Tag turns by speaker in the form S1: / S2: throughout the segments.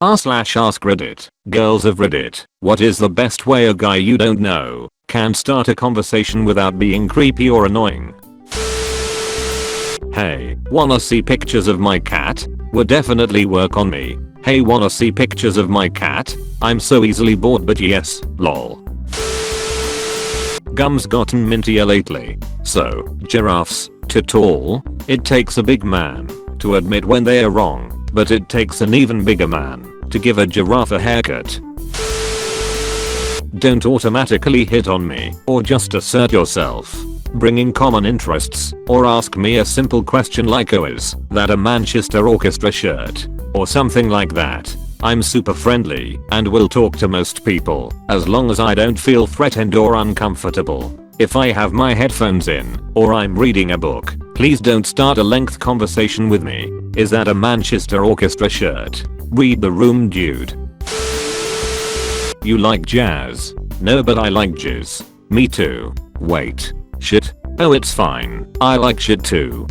S1: r/AskReddit. Girls of Reddit, what is the best way a guy you don't know can start a conversation without being creepy or annoying? Hey, wanna see pictures of my cat? Would definitely work on me. Hey, wanna see pictures of my cat? I'm so easily bored, but yes, lol. Gum's gotten mintier lately. So, giraffes, too tall? It takes a big man to admit when they are wrong, but it takes an even bigger man to give a giraffe a haircut. Don't automatically hit on me or just assert yourself. Bring in common interests or ask me a simple question like, oh, is that a Manchester Orchestra shirt? Or something like that. I'm super friendly and will talk to most people as long as I don't feel threatened or uncomfortable. If I have my headphones in or I'm reading a book, please don't start a length conversation with me. Is that a Manchester Orchestra shirt? Read the room, dude. You like jazz? No, but I like jizz. Me too. Wait. Shit? Oh, it's fine. I like shit too.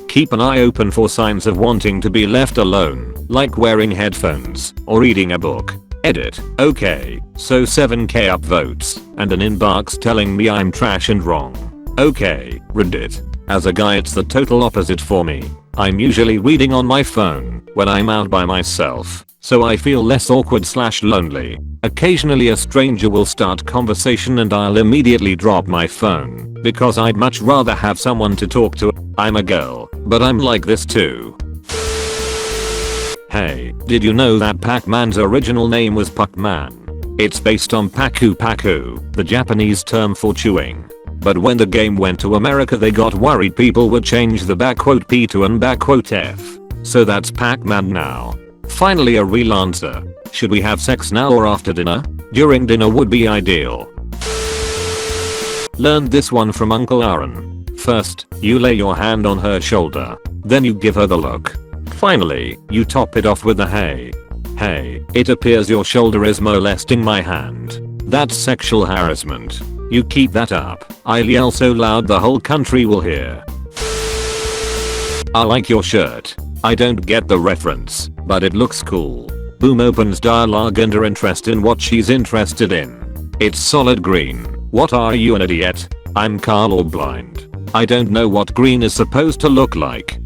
S1: Keep an eye open for signs of wanting to be left alone, like wearing headphones or reading a book. Edit. Okay, so 7k upvotes and an inbox telling me I'm trash and wrong. Okay, Reddit. As a guy, it's the total opposite for me. I'm usually reading on my phone when I'm out by myself, so I feel less awkward/lonely. Occasionally a stranger will start conversation and I'll immediately drop my phone because I'd much rather have someone to talk to. I'm a girl, but I'm like this too. Hey, did you know that Pac-Man's original name was Puck-Man? It's based on Paku Paku, the Japanese term for chewing. But when the game went to America, they got worried people would change the "P" to an "F". So that's Pac-Man now. Finally, a real answer. Should we have sex now or after dinner? During dinner would be ideal. Learned this one from Uncle Aaron. First, you lay your hand on her shoulder. Then you give her the look. Finally, you top it off with a hey. Hey, it appears your shoulder is molesting my hand. That's sexual harassment. You keep that up, I'll yell so loud the whole country will hear. I like your shirt. I don't get the reference, but it looks cool. Boom opens dialogue and her interest in what she's interested in. It's solid green. What are you, an idiot? I'm colorblind. I don't know what green is supposed to look like.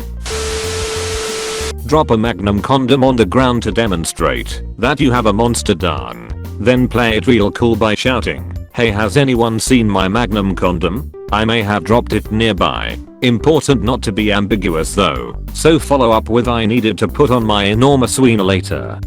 S1: Drop a Magnum condom on the ground to demonstrate that you have a monster dong. Then play it real cool by shouting, hey, has anyone seen my Magnum condom? I may have dropped it nearby. Important not to be ambiguous though, so follow up with, I needed to put on my enormous wiener later.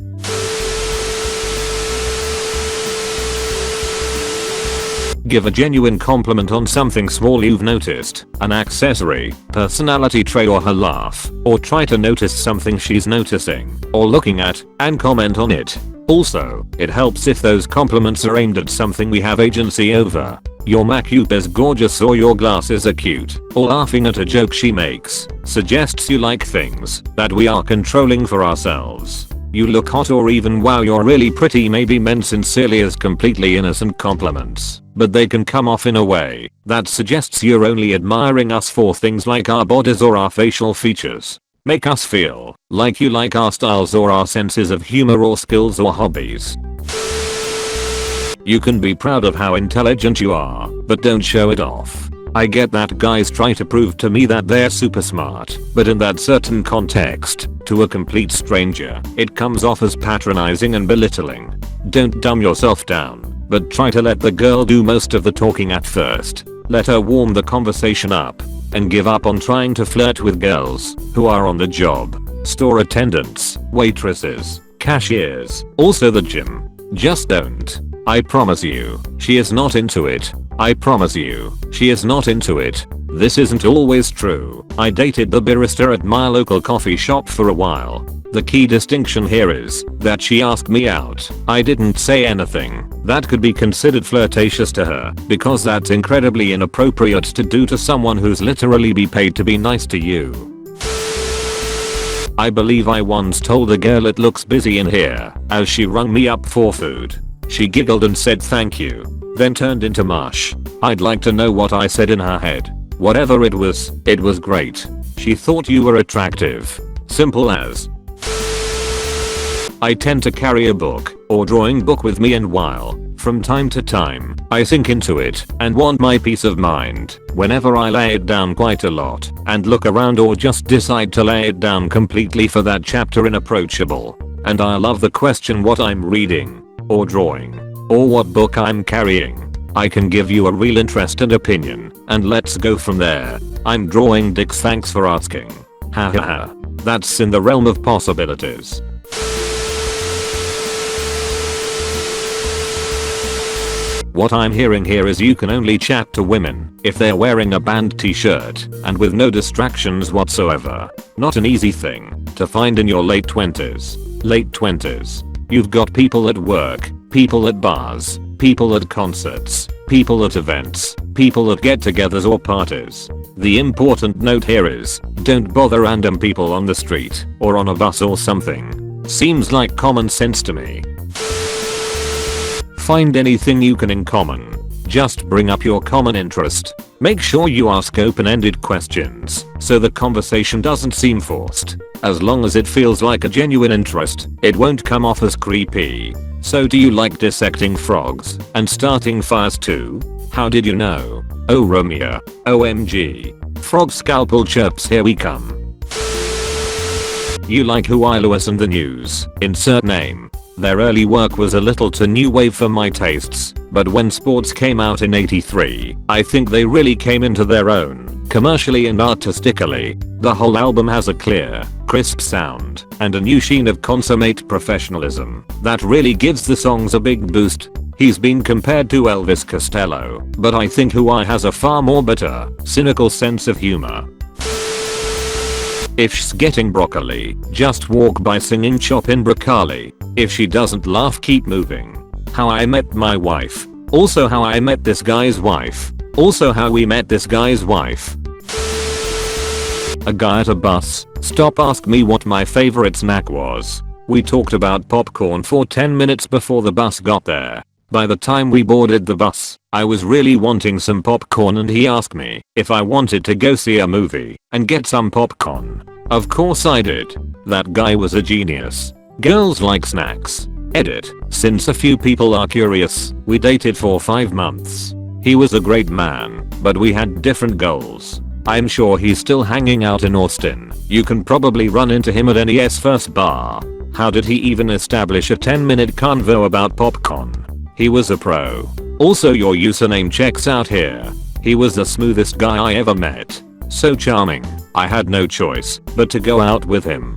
S1: Give a genuine compliment on something small you've noticed, an accessory, personality trait, or her laugh, or try to notice something she's noticing or looking at and comment on it. Also, it helps if those compliments are aimed at something we have agency over. Your makeup is gorgeous, or your glasses are cute, or laughing at a joke she makes suggests you like things that we are controlling for ourselves. You look hot, or even wow, you're really pretty may be meant sincerely as completely innocent compliments, but they can come off in a way that suggests you're only admiring us for things like our bodies or our facial features. Make us feel like you like our styles or our senses of humor or skills or hobbies. You can be proud of how intelligent you are, but don't show it off. I get that guys try to prove to me that they're super smart, but in that certain context, to a complete stranger, it comes off as patronizing and belittling. Don't dumb yourself down, but try to let the girl do most of the talking at first. Let her warm the conversation up, and give up on trying to flirt with girls who are on the job. Store attendants, waitresses, cashiers, also the gym. Just don't. I promise you, she is not into it. I promise you, she is not into it. This isn't always true. I dated the barista at my local coffee shop for a while. The key distinction here is that she asked me out. I didn't say anything that could be considered flirtatious to her, because that's incredibly inappropriate to do to someone who's literally be paid to be nice to you. I believe I once told a girl it looks busy in here as she rung me up for food. She giggled and said thank you, then turned into mush. I'd like to know what I said in her head. Whatever it was great. She thought you were attractive. Simple as. I tend to carry a book or drawing book with me, and while from time to time I sink into it and want my peace of mind, whenever I lay it down quite a lot and look around or just decide to lay it down completely for that chapter inapproachable, and I love the question what I'm reading or drawing or what book I'm carrying, I can give you a real interest and opinion, and let's go from there. I'm drawing dicks, thanks for asking. Ha ha ha. That's in the realm of possibilities. What I'm hearing here is you can only chat to women if they're wearing a band t-shirt and with no distractions whatsoever. Not an easy thing to find in your late 20s. Late 20s. You've got people at work, people at bars, people at concerts, people at events, people at get-togethers or parties. The important note here is, don't bother random people on the street or on a bus or something. Seems like common sense to me. Find anything you can in common. Just bring up your common interest. Make sure you ask open-ended questions so the conversation doesn't seem forced. As long as it feels like a genuine interest, it won't come off as creepy. So do you like dissecting frogs and starting fires too? How did you know? Oh Romeo. OMG. Frog scalpel chirps, here we come. You like Huey Lewis and the News. Insert name. Their early work was a little too new wave for my tastes, but when Sports came out in '83, I think they really came into their own, commercially and artistically. The whole album has a clear, crisp sound, and a new sheen of consummate professionalism that really gives the songs a big boost. He's been compared to Elvis Costello, but I think Huey has a far more bitter, cynical sense of humor. If she's getting broccoli, just walk by singing chop in broccoli. If she doesn't laugh, keep moving. How I Met My Wife. Also How I Met This Guy's Wife. Also How We Met This Guy's Wife. A guy at a bus stop asked me what my favorite snack was. We talked about popcorn for 10 minutes before the bus got there. By the time we boarded the bus, I was really wanting some popcorn, and he asked me if I wanted to go see a movie and get some popcorn. Of course I did. That guy was a genius. Girls like snacks. Edit. Since a few people are curious, we dated for 5 months. He was a great man, but we had different goals. I'm sure he's still hanging out in Austin. You can probably run into him at NES First Bar. How did he even establish a 10-minute convo about popcorn? He was a pro. Also, your username checks out here. He was the smoothest guy I ever met. So charming. I had no choice but to go out with him.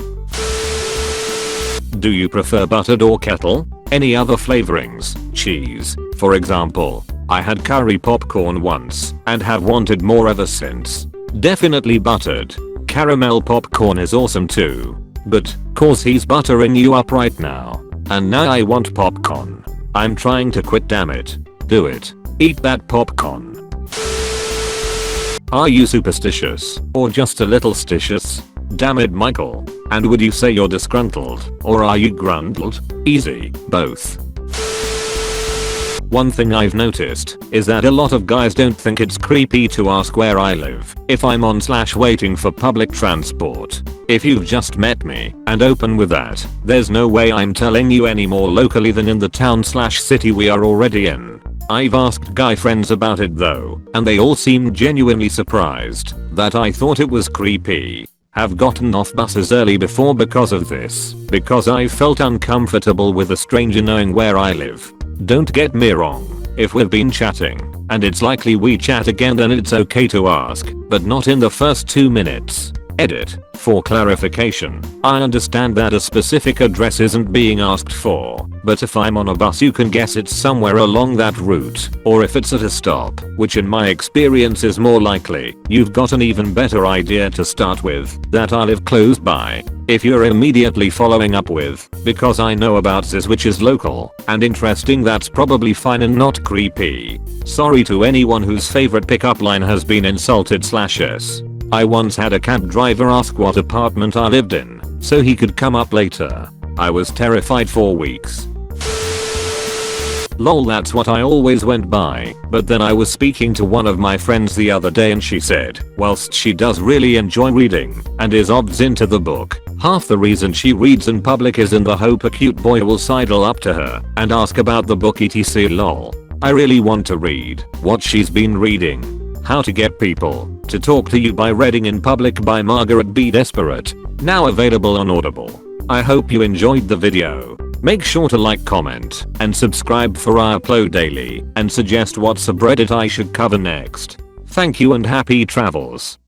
S1: Do you prefer buttered or kettle? Any other flavorings? Cheese, for example. I had curry popcorn once and have wanted more ever since. Definitely buttered. Caramel popcorn is awesome too. But, cause he's buttering you up right now. And now I want popcorn. I'm trying to quit, damn it. Do it. Eat that popcorn. Are you superstitious or just a little stitious? Damn it, Michael. And would you say you're disgruntled or are you grundled? Easy, both. One thing I've noticed is that a lot of guys don't think it's creepy to ask where I live if I'm on / waiting for public transport. If you've just met me and open with that, there's no way I'm telling you any more locally than in the town / city we are already in. I've asked guy friends about it though, and they all seemed genuinely surprised that I thought it was creepy. Have gotten off buses early before because of this, because I felt uncomfortable with a stranger knowing where I live. Don't get me wrong, if we've been chatting and it's likely we chat again, then it's okay to ask, but not in the first 2 minutes. Edit. For clarification, I understand that a specific address isn't being asked for, but if I'm on a bus you can guess it's somewhere along that route, or if it's at a stop, which in my experience is more likely, you've got an even better idea to start with, that I live close by. If you're immediately following up with, because I know about this which is local and interesting, that's probably fine and not creepy. Sorry to anyone whose favorite pickup line has been insulted /s. I once had a cab driver ask what apartment I lived in, so he could come up later. I was terrified for weeks. Lol, that's what I always went by, but then I was speaking to one of my friends the other day and she said, whilst she does really enjoy reading and is obs into the book, half the reason she reads in public is in the hope a cute boy will sidle up to her and ask about the book etc. Lol. I really want to read what she's been reading. How to Get People to Talk to You by Reading in Public by Margaret B. Desperate. Now available on Audible. I hope you enjoyed the video. Make sure to like, comment, and subscribe for I upload daily and suggest what subreddit I should cover next. Thank you and happy travels.